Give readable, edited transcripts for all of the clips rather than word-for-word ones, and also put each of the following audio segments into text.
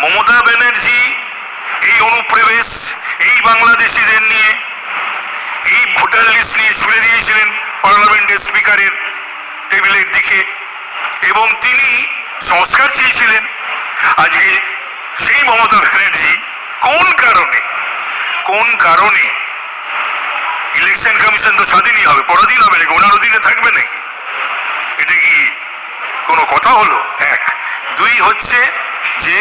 মমতা ব্যানার্জি এই অনুপ্রবেশ, এই বাংলাদেশিদের নিয়ে, এই ভোটার লিস্ট নিয়ে ছুড়ে দিয়েছিলেন পার্লামেন্টের স্পিকারের টেবিলের দিকে, এবং তিনি সংস্কার চেয়েছিলেন। আজকে সেই মমতা ব্যানার্জি কোন কারণে ইলেকশন কমিশন তো স্বাধীনই হবে, পরাধীন হবে নাকি, ওনার অধীনে থাকবে নাকি? এটা কি কোনো কথা হলো? এক। দুই হচ্ছে যে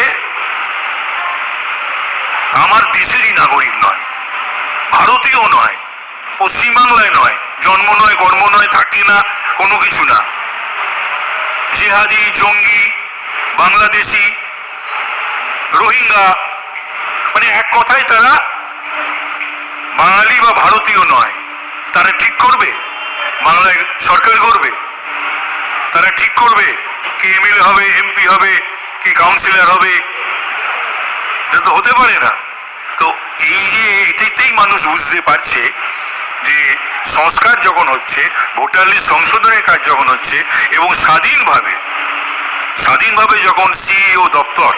আমার দেশেরই নাগরিক নয়, ভারতীয় নয়, পশ্চিমবাংলায় নয়, জন্ম নয়, কর্ম নয়, থাকি না, কোনো কিছু না, জিহাদি, জঙ্গি, বাংলাদেশি, রোহিঙ্গা, মানে এক কথায় তারা বাঙালি বা ভারতীয় নয়। তারা ঠিক করবে বাংলায় সরকার করবে, তারা ঠিক করবে কি এমএলএ হবে, এমপি হবে, কি কাউন্সিলর হবে? এটা তো হতে পারে না। তো এই যে এটাতেই মানুষ বুঝতে পারছে যে সংস্কার যখন হচ্ছে, ভোটার লিস্ট সংশোধনের কাজ যখন হচ্ছে, এবং স্বাধীনভাবে যখন সিইও দপ্তর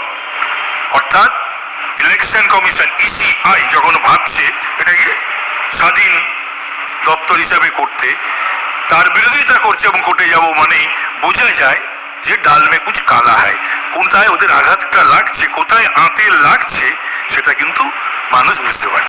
অর্থাৎ ইলেকশন কমিশন ইসিআই যখন ভাবছে এটাকে স্বাধীন দপ্তর হিসাবে করতে, তার বিরোধিতা করছে এবং কোর্টে যাব, মানে বোঝা যায় যে ডাল মে কুছ কালা হয়। কোথায় ওদের আঘাতটা লাগছে, কোথায় আঁতে লাগছে, সেটা কিন্তু মানুষ বুঝতে পারছে।